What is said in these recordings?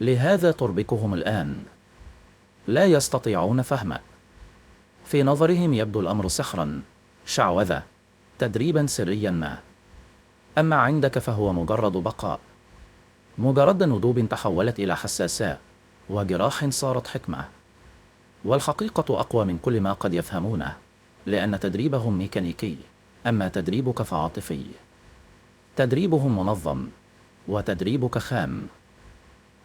لهذا تربكهم الآن. لا يستطيعون فهمه. في نظرهم يبدو الأمر سحرا، شعوذة، تدريبا سريا ما. أما عندك فهو مجرد بقاء، مجرد ندوب تحولت إلى حساساء، وجراح صارت حكمة. والحقيقة أقوى من كل ما قد يفهمونه، لأن تدريبهم ميكانيكي، أما تدريبك فعاطفي. تدريبهم منظم، وتدريبك خام.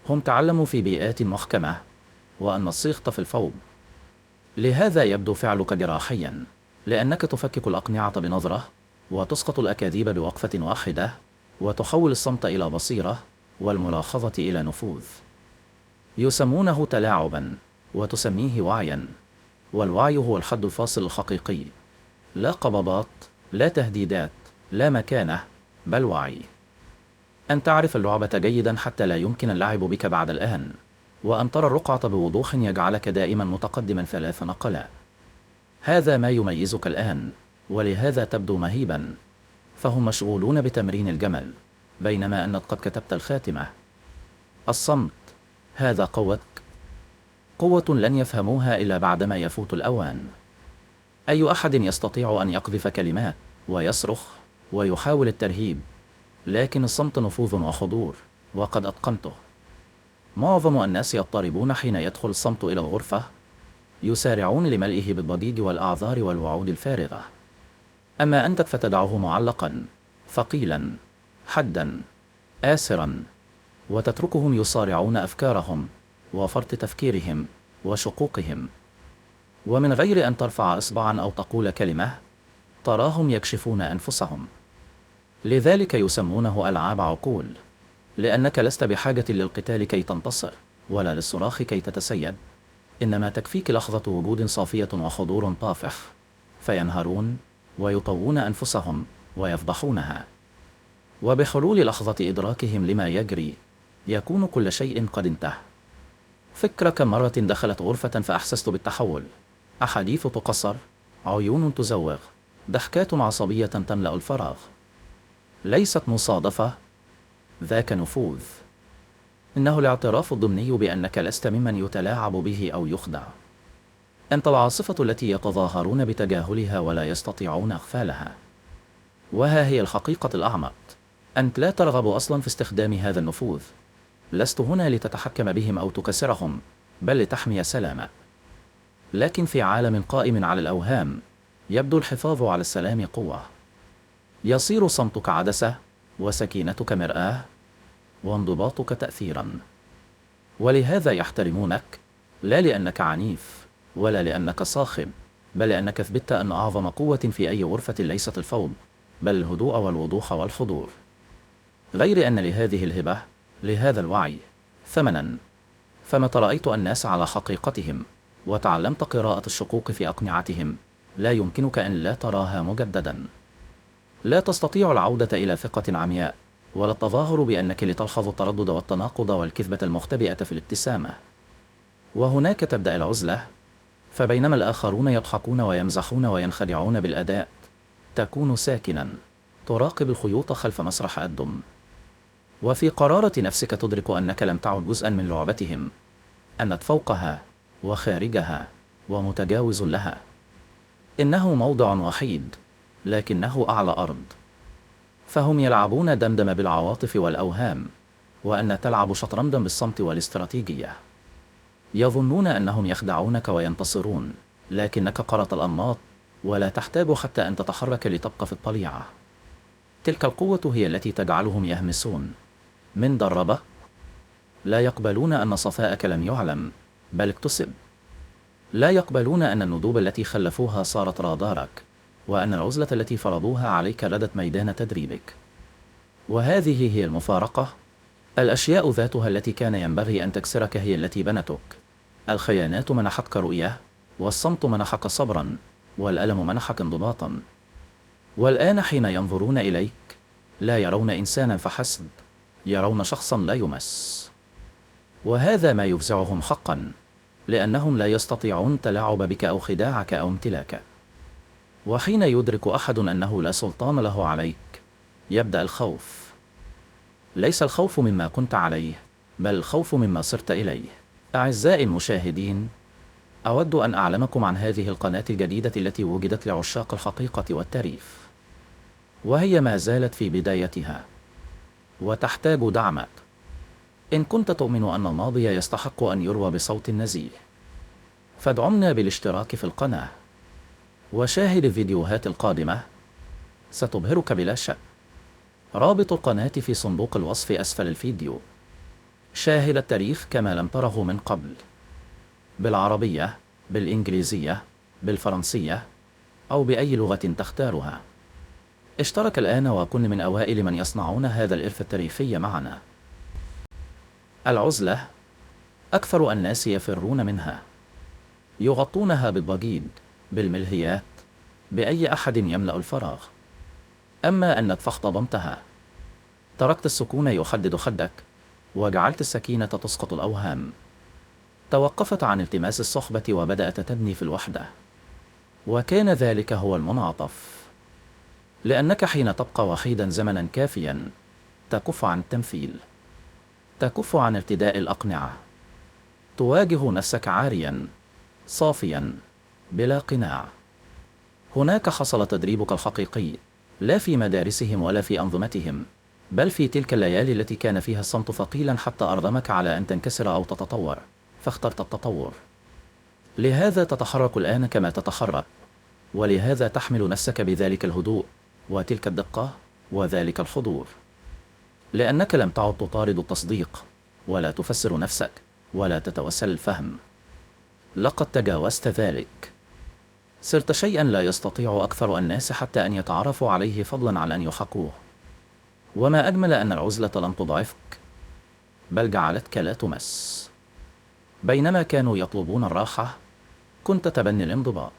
هم تعلموا في بيئات محكمة، وأن الصيغة في الفوض. لهذا يبدو فعلك جراحيا، لأنك تفكك الأقنعة بنظرة، وتسقط الأكاذيب بوقفة واحدة، وتحول الصمت إلى بصيرة، والملاحظة إلى نفوذ. يسمونه تلاعبا، وتسميه وعيا. والوعي هو الحد الفاصل الحقيقي. لا قبضات، لا تهديدات، لا مكانة، بل وعي. أن تعرف اللعبة جيدا حتى لا يمكن اللعب بك بعد الآن، وأن ترى الرقعة بوضوح يجعلك دائما متقدما 3 نقلات. هذا ما يميزك الآن، ولهذا تبدو مهيبا. فهم مشغولون بتمرين الجمل، بينما أنت قد كتبت الخاتمة. الصمت، هذا قوتك. قوة لن يفهموها إلا بعدما يفوت الأوان. أي أحد يستطيع أن يقذف كلمات، ويصرخ، ويحاول الترهيب، لكن الصمت نفوذ وحضور، وقد أتقنته. معظم الناس يضطربون حين يدخل الصمت إلى الغرفة، يسارعون لملئه بالضجيج والأعذار والوعود الفارغة. أما أنت فتدعه معلقا، ثقيلا، حدا، آسرا، وتتركهم يصارعون أفكارهم، وفرط تفكيرهم، وشقوقهم. ومن غير أن ترفع إصبعا أو تقول كلمة، تراهم يكشفون أنفسهم. لذلك يسمونه ألعاب عقول، لأنك لست بحاجة للقتال كي تنتصر، ولا للصراخ كي تتسيد. إنما تكفيك لحظة وجود صافية وحضور طافح، فينهارون، ويطوون أنفسهم، ويفضحونها. وبحلول لحظة إدراكهم لما يجري، يكون كل شيء قد انتهى. فكر كم مرة دخلت غرفة فأحسست بالتحول. أحاديث تقصر، عيون تزوغ، ضحكات عصبية تملأ الفراغ. ليست مصادفة، ذاك نفوذ. إنه الاعتراف الضمني بأنك لست ممن يتلاعب به أو يخدع. أنت العاصفة التي يتظاهرون بتجاهلها ولا يستطيعون إغفالها. وها هي الحقيقة الأعمق. أنت لا ترغب أصلا في استخدام هذا النفوذ. لست هنا لتتحكم بهم أو تكسرهم، بل لتحمي سلامك. لكن في عالم قائم على الأوهام، يبدو الحفاظ على السلام قوة. يصير صمتك عدسة، وسكينتك مرآة، وانضباطك تأثيرا. ولهذا يحترمونك، لا لأنك عنيف، ولا لأنك صاخب، بل لأنك اثبتت أن أعظم قوة في أي غرفة ليست الفوضى، بل الهدوء والوضوح والحضور. غير أن لهذه الهبة، لهذا الوعي، ثمنا. فمتى رأيت الناس على حقيقتهم، وتعلمت قراءة الشقوق في أقنعتهم، لا يمكنك أن لا تراها مجددا. لا تستطيع العودة إلى ثقة عمياء، ولا التظاهر بأنك لتلحظ التردد والتناقض والكذبة المختبئة في الابتسامة. وهناك تبدأ العزلة. فبينما الآخرون يضحكون ويمزحون وينخدعون بالأداء، تكون ساكنا، تراقب الخيوط خلف مسرح الدم. وفي قرارة نفسك تدرك أنك لم تعد جزءا من لعبتهم، أنك فوقها، وخارجها، ومتجاوز لها. إنه موضع وحيد، لكنه أعلى أرض. فهم يلعبون دمدم بالعواطف والأوهام، وأن تلعب شطرنجا بالصمت والاستراتيجية. يظنون أنهم يخدعونك وينتصرون، لكنك قرأت الأنماط، ولا تحتاج حتى أن تتحرك لتبقى في الطليعة. تلك القوة هي التي تجعلهم يهمسون. من دربة؟ لا يقبلون أن صفاءك لم يعلم، بل اكتسب. لا يقبلون أن الندوب التي خلفوها صارت رادارك، وأن العزلة التي فرضوها عليك ردت ميدان تدريبك. وهذه هي المفارقة. الأشياء ذاتها التي كان ينبغي أن تكسرك هي التي بنتك. الخيانات منحتك رؤية، والصمت منحك صبرا، والألم منحك انضباطا. والآن حين ينظرون إليك، لا يرون إنسانا فحسب، يرون شخصا لا يمس. وهذا ما يفزعهم حقا، لأنهم لا يستطيعون تلاعب بك أو خداعك أو امتلاكك. وحين يدرك أحد أنه لا سلطان له عليك، يبدأ الخوف. ليس الخوف مما كنت عليه، بل الخوف مما صرت إليه. أعزائي المشاهدين، أود أن أعلمكم عن هذه القناة الجديدة التي وجدت لعشاق الحقيقة والتاريخ، وهي ما زالت في بدايتها وتحتاج دعمك. إن كنت تؤمن أن الماضي يستحق أن يروى بصوت نزيه، فادعمنا بالاشتراك في القناة وشاهد الفيديوهات القادمة، ستبهرك بلا شك. رابط القناة في صندوق الوصف أسفل الفيديو. شاهد التاريخ كما لم تره من قبل، بالعربية، بالإنجليزية، بالفرنسية، أو بأي لغة تختارها. اشترك الآن وكن من أوائل من يصنعون هذا الإرث التاريخي معنا. العزلة أكثر الناس يفرون منها، يغطونها بالضجيج، بالملهيات، بأي أحد يملأ الفراغ. أما أنك فاحتضنتها، تركت السكون يحدد خدك، وجعلت السكينة تسقط الأوهام. توقفت عن التماس الصحبة وبدأت تبني في الوحدة، وكان ذلك هو المنعطف. لأنك حين تبقى وحيدا زمنا كافيا، تكف عن التمثيل، تكف عن ارتداء الأقنعة، تواجه نفسك عاريا، صافيا، بلا قناع. هناك حصل تدريبك الحقيقي، لا في مدارسهم ولا في أنظمتهم، بل في تلك الليالي التي كان فيها الصمت ثقيلا حتى أرغمك على أن تنكسر أو تتطور، فاخترت التطور. لهذا تتحرك الآن كما تتحرك، ولهذا تحمل نفسك بذلك الهدوء وتلك الدقة وذلك الحضور، لأنك لم تعد تطارد التصديق، ولا تفسر نفسك، ولا تتوسل الفهم. لقد تجاوزت ذلك. صرت شيئا لا يستطيع أكثر الناس حتى أن يتعرفوا عليه فضلا عن أن يحقوه. وما أجمل أن العزلة لم تضعفك، بل جعلتك لا تمس. بينما كانوا يطلبون الراحة، كنت تبني الانضباط،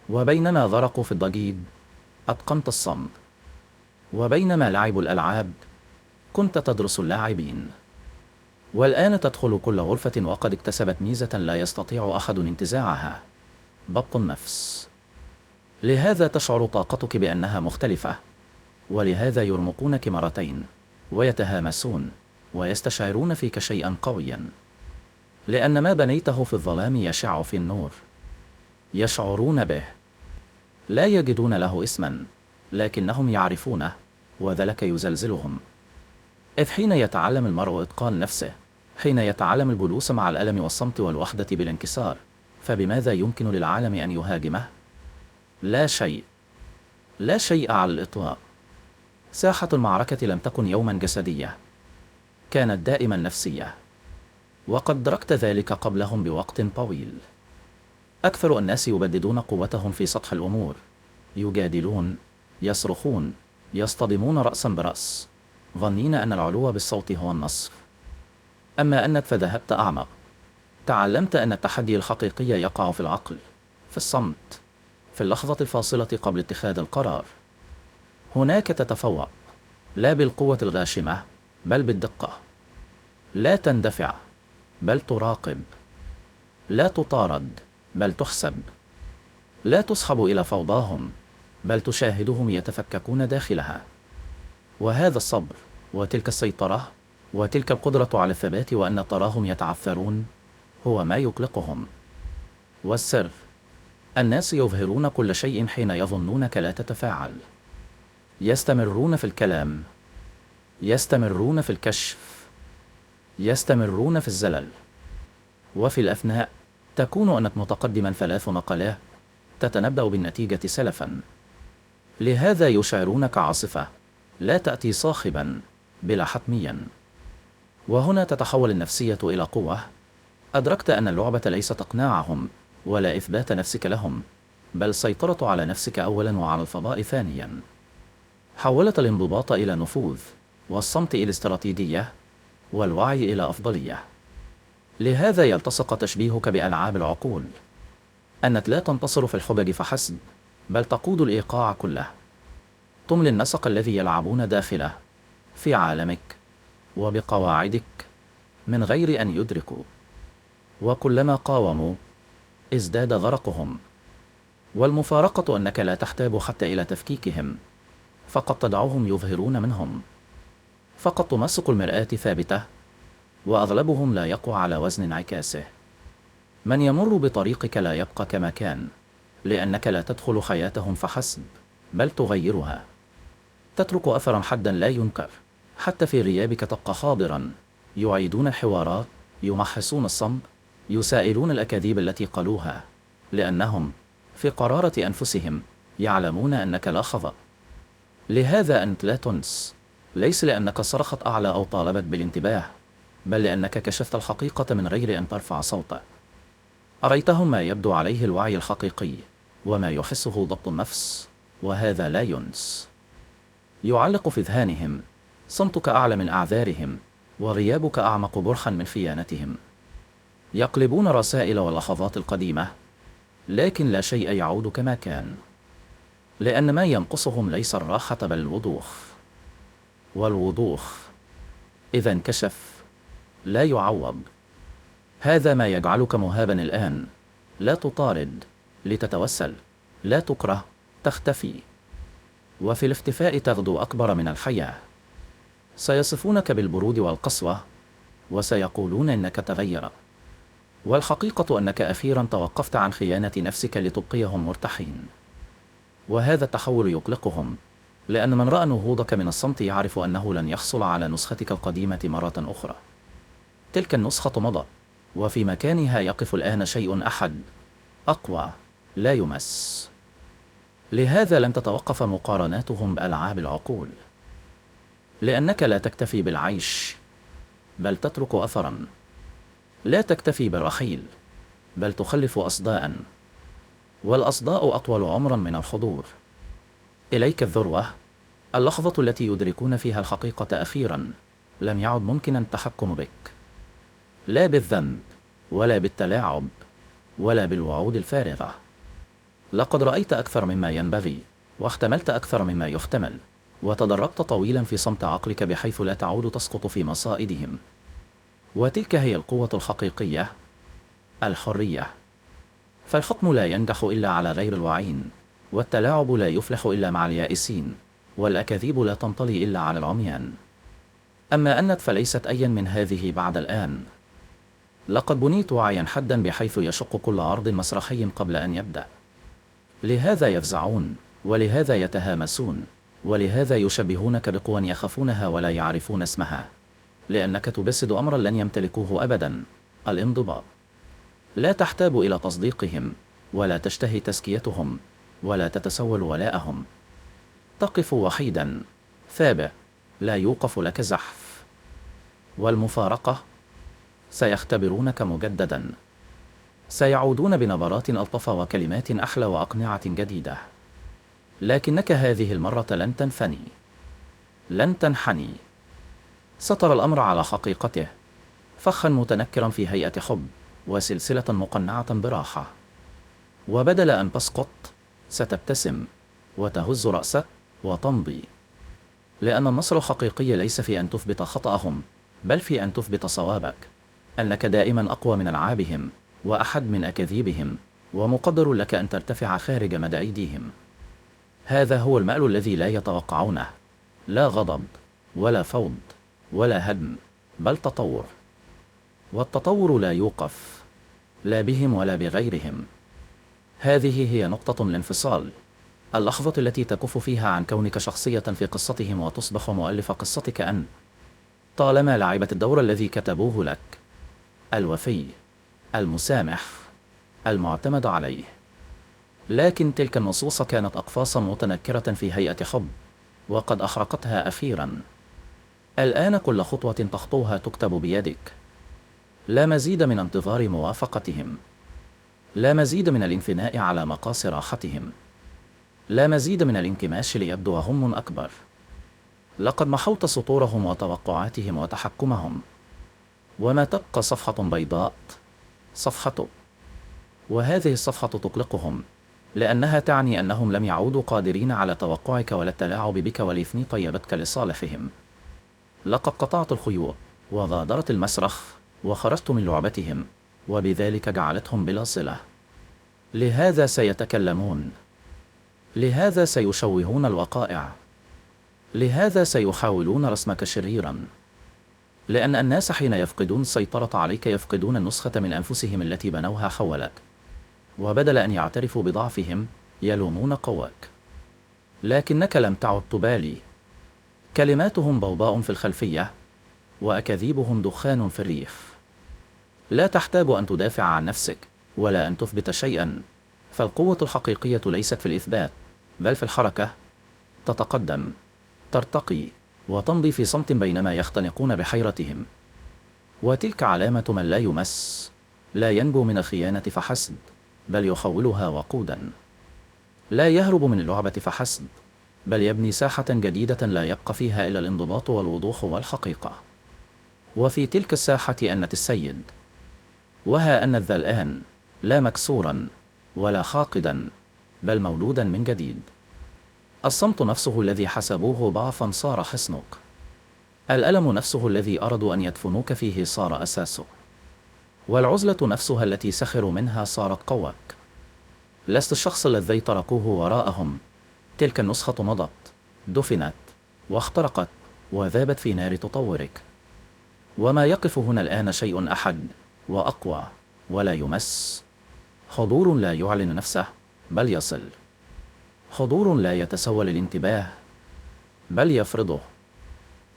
وبينما غرقوا في الضجيج، أتقنت الصمت، وبينما لعبوا الألعاب، كنت تدرس اللاعبين. والآن تدخل كل غرفة وقد اكتسبت ميزة لا يستطيع أحد انتزاعها: ضبط النفس. لهذا تشعر طاقتك بأنها مختلفة، ولهذا يرمقونك مرتين، ويتهامسون، ويستشعرون فيك شيئا قويا، لأن ما بنيته في الظلام يشع في النور. يشعرون به، لا يجدون له اسما، لكنهم يعرفونه، وذلك يزلزلهم. إذ حين يتعلم المرء إتقان نفسه، حين يتعلم الجلوس مع الألم والصمت والوحدة بالانكسار، فبماذا يمكن للعالم أن يهاجمه؟ لا شيء، لا شيء على الإطلاق. ساحة المعركة لم تكن يوما جسدية، كانت دائما نفسية، وقد دركت ذلك قبلهم بوقت طويل. أكثر الناس يبددون قوتهم في سطح الأمور، يجادلون، يصرخون، يصطدمون رأسا برأس، ظنين أن العلو بالصوت هو النصر. أما أنك فذهبت أعمق، تعلمت أن التحدي الحقيقي يقع في العقل، في الصمت، في اللحظة الفاصلة قبل اتخاذ القرار. هناك تتفوق، لا بالقوة الغاشمة، بل بالدقة. لا تندفع، بل تراقب. لا تطارد، بل تحسب. لا تصحب إلى فوضاهم، بل تشاهدهم يتفككون داخلها. وهذا الصبر، وتلك السيطرة، وتلك القدرة على الثبات وأن تراهم يتعثرون، هو ما يقلقهم. والسر: الناس يظهرون كل شيء حين يظنونك لا تتفاعل. يستمرون في الكلام، يستمرون في الكشف، يستمرون في الزلل، وفي الأثناء تكون أنك متقدما 3 نقلات، تتنبأ بالنتيجة سلفا. لهذا يشعرونك عاصفة، لا تأتي صاخبا، بلا حتميا. وهنا تتحول النفسية إلى قوة. أدركت أن اللعبة ليست إقناعهم، ولا إثبات نفسك لهم، بل سيطرة على نفسك أولا وعلى الفضاء ثانيا. حولت الانضباط إلى نفوذ، والصمت إلى استراتيجية، والوعي إلى أفضلية. لهذا يلتصق تشبيهك بألعاب العقول، أنك لا تنتصر في الحجج فحسب، بل تقود الإيقاع كله. تملي النسق الذي يلعبون داخله، في عالمك، وبقواعدك، من غير أن يدركوا. وكلما قاوموا، ازداد غرقهم. والمفارقة أنك لا تحتاج حتى إلى تفكيكهم، فقد تدعوهم يظهرون منهم. فقد تمسك المرآة ثابتة، وأغلبهم لا يقوى على وزن انعكاسه. من يمر بطريقك لا يبقى كما كان، لأنك لا تدخل حياتهم فحسب، بل تغيرها. تترك أثرا حدا لا ينكر، حتى في غيابك تبقى حاضرا. يعيدون الحوارات، يمحصون الصمت، يسائلون الأكاذيب التي قالوها، لأنهم في قرارة أنفسهم يعلمون أنك لا خطأ. لهذا أنت لا تنس، ليس لأنك صرخت أعلى أو طالبت بالانتباه، بل لأنك كشفت الحقيقة من غير أن ترفع صوتك. أريتهم ما يبدو عليه الوعي الحقيقي وما يحسه ضبط النفس، وهذا لا ينس. يعلق في أذهانهم، صمتك أعلى من أعذارهم، وغيابك أعمق برحا من خيانتهم. يقلبون الرسائل واللحظات القديمة، لكن لا شيء يعود كما كان، لأن ما ينقصهم ليس الراحة بل الوضوح. والوضوح إذا انكشف لا يعوض. هذا ما يجعلك مهابا الآن. لا تطارد لتتوسل، لا تكره تختفي، وفي الاختفاء تغدو أكبر من الحياة. سيصفونك بالبرود والقسوة، وسيقولون إنك تغير، والحقيقة أنك أخيرا توقفت عن خيانة نفسك لتبقيهم مرتاحين. وهذا التحول يقلقهم، لأن من رأى نهوضك من الصمت يعرف أنه لن يحصل على نسختك القديمة مرة أخرى. تلك النسخة مضت، وفي مكانها يقف الآن شيء أحد أقوى لا يمس. لهذا لم تتوقف مقارناتهم بألعاب العقول، لأنك لا تكتفي بالعيش، بل تترك أثرا. لا تكتفي بالرحيل، بل تخلف أصداء، والأصداء أطول عمرا من الحضور. إليك الذروة، اللحظة التي يدركون فيها الحقيقة أخيرا. لم يعد ممكنا التحكم بك، لا بالذنب ولا بالتلاعب ولا بالوعود الفارغة. لقد رأيت أكثر مما ينبغي، واحتملت أكثر مما يحتمل، وتدربت طويلا في صمت عقلك بحيث لا تعود تسقط في مصائدهم. وتلك هي القوة الحقيقية، الحرية. فالحكم لا ينجح إلا على غير الواعين، والتلاعب لا يفلح إلا مع اليائسين، والأكاذيب لا تنطلي إلا على العميان. أما أنت فليست أيا من هذه بعد الآن. لقد بنيت وعيا حدا بحيث يشق كل عرض مسرحي قبل أن يبدأ. لهذا يفزعون، ولهذا يتهامسون، ولهذا يشبهونك بقوى يخافونها ولا يعرفون اسمها، لأنك تجسد أمرا لن يمتلكوه أبدا، الانضباط. لا تحتاج إلى تصديقهم، ولا تشتهي تزكيتهم، ولا تتسول ولاءهم. تقف وحيدا ثابت، لا يوقف لك زحف. والمفارقة، سيختبرونك مجددا، سيعودون بنبرات ألطف وكلمات أحلى وأقنعة جديدة، لكنك هذه المرة لن تنفني، لن تنحني. سترى الأمر على حقيقته، فخا متنكرا في هيئة حب، وسلسلة مقنعة براحة. وبدل أن تسقط ستبتسم وتهز رأسك وتمضي، لأن النصر الحقيقي ليس في أن تثبت خطأهم، بل في أن تثبت صوابك، أنك دائما أقوى من ألعابهم وأحد من أكاذيبهم، ومقدر لك أن ترتفع خارج مدى أيديهم. هذا هو المآل الذي لا يتوقعونه، لا غضب ولا فوض ولا هدم، بل تطور. والتطور لا يوقف، لا بهم ولا بغيرهم. هذه هي نقطة الانفصال، اللحظة التي تكف فيها عن كونك شخصية في قصتهم وتصبح مؤلف قصتك أنت. طالما لعبت الدور الذي كتبوه لك، الوفي، المسامح، المعتمد عليه. لكن تلك النصوص كانت أقفاصا متنكرة في هيئة حب، وقد أحرقتها أخيرا. الآن كل خطوة تخطوها تكتب بيدك. لا مزيد من انتظار موافقتهم، لا مزيد من الانثناء على مقاس راحتهم، لا مزيد من الانكماش ليبدو هم أكبر. لقد محوت سطورهم وتوقعاتهم وتحكمهم، وما تبقى صفحة بيضاء، صفحتك. وهذه الصفحة تقلقهم، لأنها تعني أنهم لم يعودوا قادرين على توقعك ولا التلاعب بك والاثنين طيبتك لصالحهم. لقد قطعت الخيوط وغادرت المسرح وخرجت من لعبتهم، وبذلك جعلتهم بلا صلة. لهذا سيتكلمون، لهذا سيشوهون الوقائع، لهذا سيحاولون رسمك شريرا. لأن الناس حين يفقدون السيطرة عليك يفقدون النسخة من أنفسهم التي بنوها حولك، وبدل أن يعترفوا بضعفهم يلومون قواك. لكنك لم تعد تبالي. كلماتهم ضوضاء في الخلفية، وأكاذيبهم دخان في الريف. لا تحتاج أن تدافع عن نفسك ولا أن تثبت شيئا، فالقوة الحقيقية ليست في الإثبات بل في الحركة. تتقدم، ترتقي، وتمضي في صمت بينما يختنقون بحيرتهم. وتلك علامة من لا يمس، لا ينجو من الخيانة فحسب، بل يحولها وقودا. لا يهرب من اللعبة فحسب، بل يبني ساحة جديدة لا يبقى فيها إلا الانضباط والوضوح والحقيقة. وفي تلك الساحة أنت السيد. وها أن ذا الآن، لا مكسورا ولا حاقدا، بل مولودا من جديد. الصمت نفسه الذي حسبوه ضعفا صار حصنك. الألم نفسه الذي أرادوا أن يدفنوك فيه صار أساسه. والعزلة نفسها التي سخروا منها صارت قواك. لست الشخص الذي تركوه وراءهم. تلك النسخة مضت، دفنت، واخترقت، وذابت في نار تطورك. وما يقف هنا الآن شيء أحد وأقوى ولا يمس. حضور لا يعلن نفسه بل يصل. حضور لا يتسول الانتباه بل يفرضه.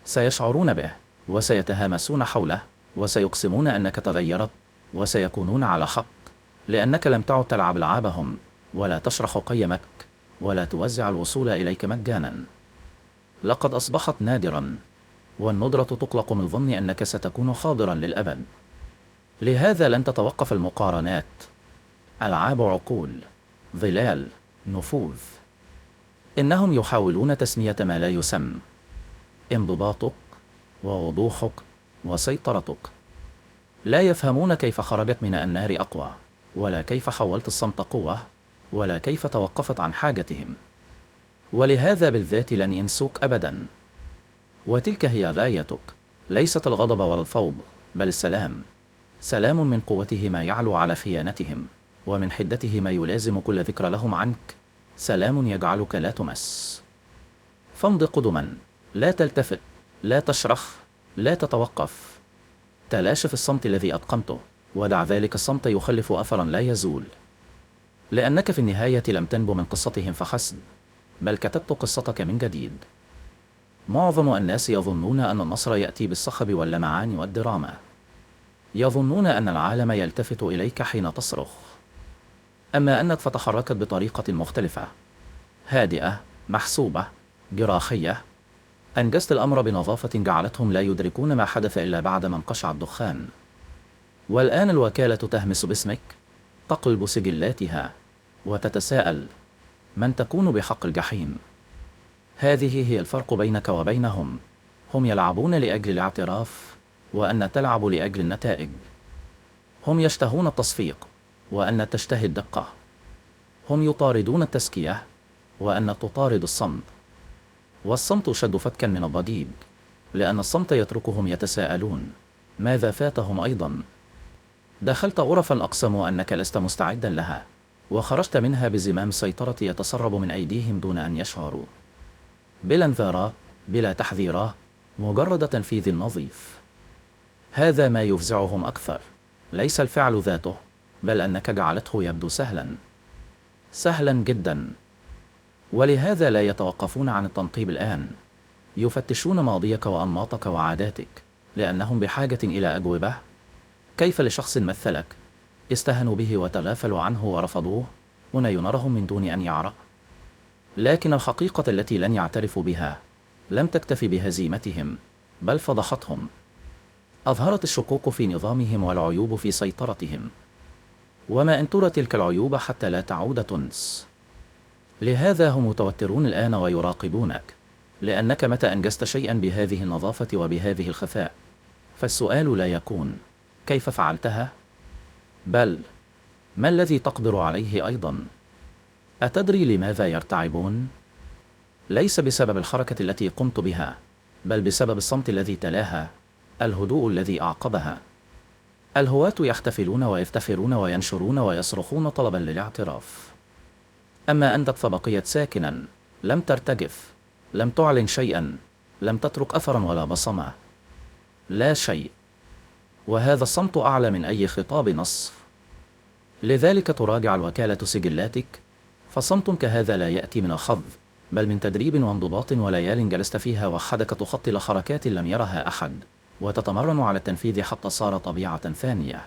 سيشعرون به وسيتهامسون حوله وسيقسمون أنك تغيرت، وسيكونون على حق، لأنك لم تعد تلعب لعابهم ولا تشرح قيمك ولا توزع الوصول إليك مجانا. لقد أصبحت نادرا، والندرة تقلق من ظن أنك ستكون حاضرا للأبد. لهذا لن تتوقف المقارنات. ألعاب عقول، ظلال، نفوذ. إنهم يحاولون تسمية ما لا يسم. انضباطك ووضوحك وسيطرتك. لا يفهمون كيف خرجت من النار أقوى، ولا كيف حولت الصمت قوة، ولا كيف توقفت عن حاجتهم. ولهذا بالذات لن ينسوك أبدا. وتلك هي غايتك، ليست الغضب ولا الفوضى، بل السلام. سلام من قوته ما يعلو على خيانتهم، ومن حدته ما يلازم كل ذكرى لهم عنك. سلام يجعلك لا تمس. فامض قدما، لا تلتفت، لا تشرخ، لا تتوقف. تلاشى في الصمت الذي أتقنته، ودع ذلك الصمت يخلف أثرا لا يزول. لأنك في النهاية لم تنبو من قصتهم فحسب، بل كتبت قصتك من جديد. معظم الناس يظنون أن النصر يأتي بالصخب واللمعان والدراما. يظنون أن العالم يلتفت إليك حين تصرخ. أما أنك فتحركت بطريقة مختلفة، هادئة، محسوبة، جراحية. أنجزت الأمر بنظافة جعلتهم لا يدركون ما حدث إلا بعد ما انقشع الدخان. والآن الوكالة تهمس باسمك، تقلب سجلاتها، وتتساءل: من تكون بحق الجحيم؟ هذه هي الفرق بينك وبينهم. هم يلعبون لأجل الاعتراف، وأن تلعب لأجل النتائج. هم يشتهون التصفيق، وأن تشتهي الدقة. هم يطاردون التزكية، وأن تطارد الصمت. والصمت شد فتكا من الضجيج، لأن الصمت يتركهم يتساءلون: ماذا فاتهم أيضا؟ دخلت غرفا أقسموا أنك لست مستعدا لها، وخرجت منها بزمام السيطرة يتسرب من أيديهم دون أن يشعروا. بلا انذار، بلا تحذير، مجرد تنفيذ نظيف. هذا ما يفزعهم أكثر، ليس الفعل ذاته، بل أنك جعلته يبدو سهلا، سهلا جدا. ولهذا لا يتوقفون عن التنقيب الآن. يفتشون ماضيك وأنماطك وعاداتك، لأنهم بحاجة إلى أجوبة. كيف لشخص مثلك استهنوا به وتغافلوا عنه ورفضوه، هنا ينرهم من دون أن يعرف؟ لكن الحقيقة التي لن يعترفوا بها لم تكتفي بهزيمتهم، بل فضحتهم. أظهرت الشكوك في نظامهم والعيوب في سيطرتهم. وما أن ترى تلك العيوب حتى لا تعود تنس. لهذا هم متوترون الآن ويراقبونك، لأنك متى أنجزت شيئا بهذه النظافة وبهذه الخفاء، فالسؤال لا يكون كيف فعلتها، بل ما الذي تقدر عليه أيضا. أتدري لماذا يرتعبون؟ ليس بسبب الحركة التي قمت بها، بل بسبب الصمت الذي تلاها، الهدوء الذي أعقبها. الهواة يحتفلون ويفتخرون وينشرون ويصرخون طلبا للاعتراف. أما أنت فبقيت ساكنا، لم ترتجف، لم تعلن شيئا، لم تترك أثرا ولا بصمة. لا شيء. وهذا الصمت أعلى من أي خطاب نص. لذلك تراجع الوكالة سجلاتك، فصمت كهذا لا يأتي من الخض، بل من تدريب وانضباط وليال جلست فيها وحدك تخطي لحركات لم يرها أحد، وتتمرن على التنفيذ حتى صار طبيعة ثانية.